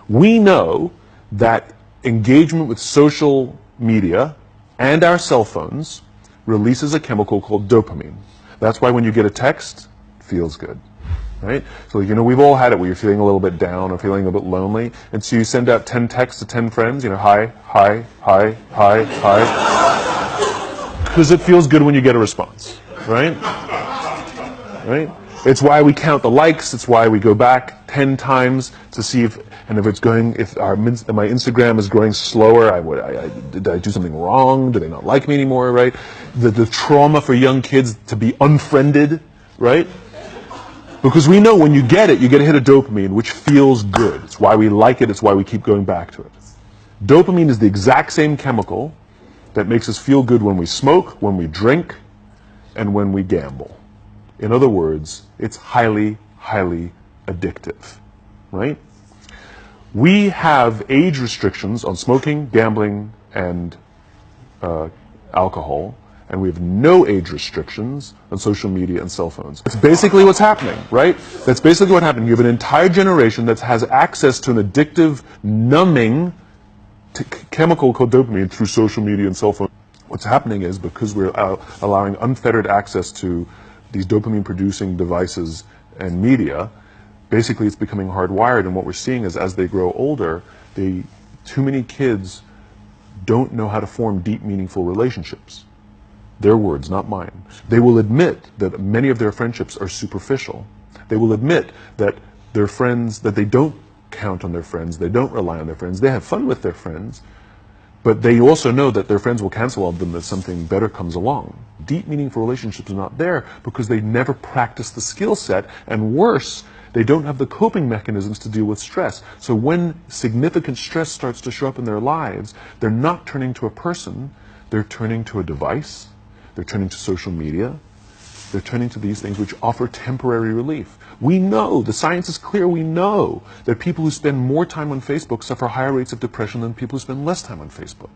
We know that engagement with social media and our cell phones releases a chemical called dopamine. That's why when you get a text, it feels good, right? So, we've all had it where you're feeling a little bit down or feeling a bit lonely, and so you send out 10 texts to 10 friends, hi, hi, hi, hi, hi, because it feels good when you get a response, right? Right? It's why we count the likes. It's why we go back 10 times to see if my Instagram is growing slower, did I do something wrong? Do they not like me anymore, right? The trauma for young kids to be unfriended, right? Because we know when you get a hit of dopamine, which feels good. It's why we like it. It's why we keep going back to it. Dopamine is the exact same chemical that makes us feel good when we smoke, when we drink, and when we gamble. In other words, it's highly, highly addictive, right? We have age restrictions on smoking, gambling, and alcohol, and we have no age restrictions on social media and cell phones. That's basically what's happening, right? That's basically what happened. You have an entire generation that has access to an addictive, numbing chemical called dopamine through social media and cell phones. What's happening is because we're allowing unfettered access to these dopamine-producing devices and media, basically it's becoming hardwired, and what we're seeing is as they grow older, too many kids don't know how to form deep, meaningful relationships. Their words, not mine. They will admit that many of their friendships are superficial. They will admit that their friends, that they don't count on their friends, they don't rely on their friends, they have fun with their friends, but they also know that their friends will cancel on them if something better comes along. Deep, meaningful relationships are not there because they never practice the skill set, and worse, they don't have the coping mechanisms to deal with stress. So when significant stress starts to show up in their lives, they're not turning to a person, they're turning to a device, they're turning to social media, they're turning to these things which offer temporary relief. We know, the science is clear, we know that people who spend more time on Facebook suffer higher rates of depression than people who spend less time on Facebook,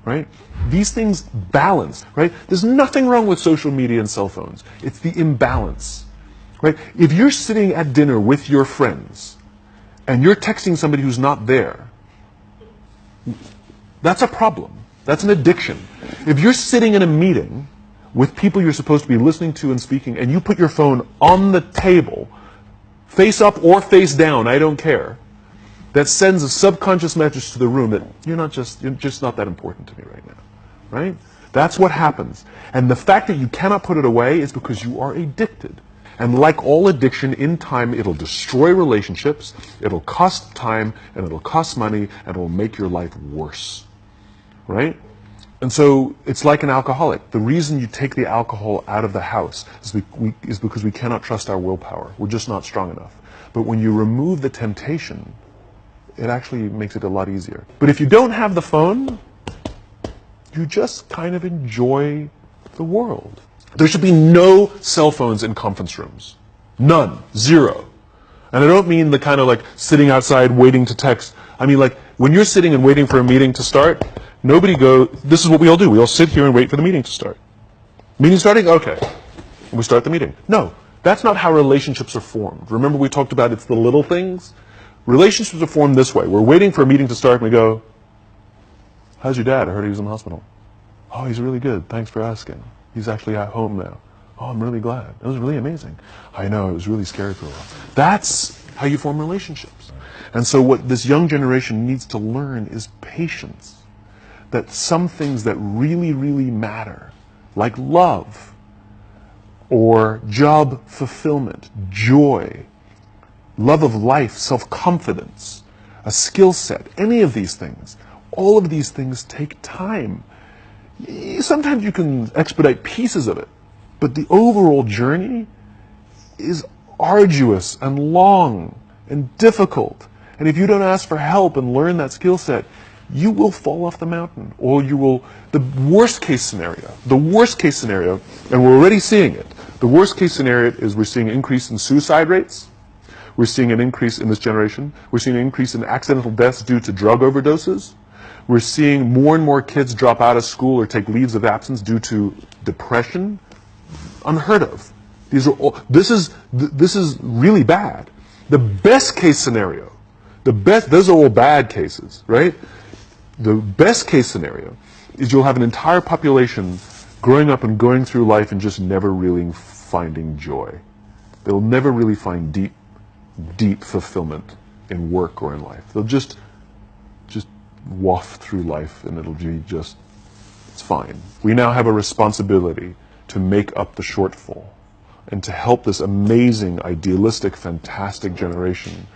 right? These things balance, right? There's nothing wrong with social media and cell phones. It's the imbalance, right? If you're sitting at dinner with your friends and you're texting somebody who's not there, that's a problem. That's an addiction. If you're sitting in a meeting with people you're supposed to be listening to and speaking, and you put your phone on the table, face up or face down, I don't care, that sends a subconscious message to the room that you're just not that important to me right now, right? That's what happens. And the fact that you cannot put it away is because you are addicted. And like all addiction, in time, it'll destroy relationships, it'll cost time, and it'll cost money, and it'll make your life worse, right? And so it's like an alcoholic. The reason you take the alcohol out of the house is because we cannot trust our willpower. We're just not strong enough. But when you remove the temptation, it actually makes it a lot easier. But if you don't have the phone, you just kind of enjoy the world. There should be no cell phones in conference rooms. None. Zero. And I don't mean the kind of like sitting outside waiting to text. I mean like when you're sitting and waiting for a meeting to start, this is what we all do. We all sit here and wait for the meeting to start. Meeting starting? Okay. And we start the meeting. No, that's not how relationships are formed. Remember we talked about it's the little things? Relationships are formed this way. We're waiting for a meeting to start and we go, how's your dad? I heard he was in the hospital. Oh, he's really good. Thanks for asking. He's actually at home now. Oh, I'm really glad. It was really amazing. I know, it was really scary for a while. That's how you form relationships. And so what this young generation needs to learn is patience. That some things that really, really matter, like love, or job fulfillment, joy, love of life, self-confidence, a skill set, any of these things, all of these things take time. Sometimes you can expedite pieces of it, but the overall journey is arduous and long and difficult. And if you don't ask for help and learn that skill set, you will fall off the mountain, or you will, the worst case scenario, and we're already seeing it, the worst case scenario is we're seeing an increase in suicide rates, we're seeing an increase in this generation, we're seeing an increase in accidental deaths due to drug overdoses, we're seeing more and more kids drop out of school or take leaves of absence due to depression, unheard of. This is really bad. The best case scenario Those are all bad cases, right? The best case scenario is you'll have an entire population growing up and going through life and just never really finding joy. They'll never really find deep fulfillment in work or in life. They'll just waft through life and it'll be just, it's fine. We now have a responsibility to make up the shortfall and to help this amazing, idealistic, fantastic generation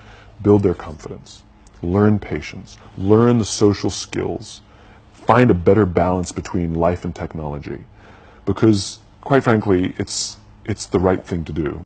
build their confidence, learn patience, learn the social skills, find a better balance between life and technology. Because, quite frankly, it's the right thing to do.